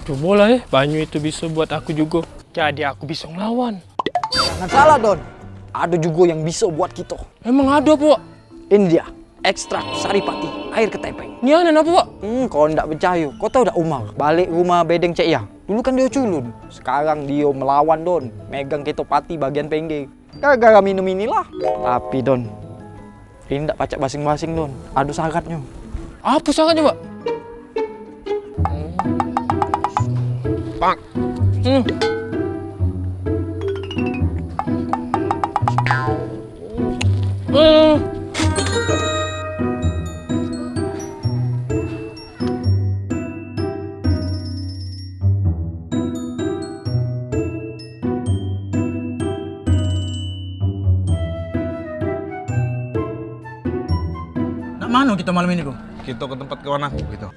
Tuh bola Banyu itu bisa buat aku juga. Jadi aku bisa ngelawan. Jangan salah Don, ada juga yang bisa buat kita. Emang ada Pak? Ini dia, ekstrak saripati, air ketepeng. Ini aneh apa Pak? Kalau ndak percaya, kau tahu dak Umar, balik rumah bedeng Cek Yang. Dulu kan dia culun, sekarang dia melawan Don, megang ketopati bagian pinggir. Gara-gara minum inilah. Tapi Don, ini ndak pacak basing-basing Don, ada syaratnya. Apa syaratnya Pak? Pak. Nak mana kita malam ini, Bro? Kita ke tempat kawan aku gitu.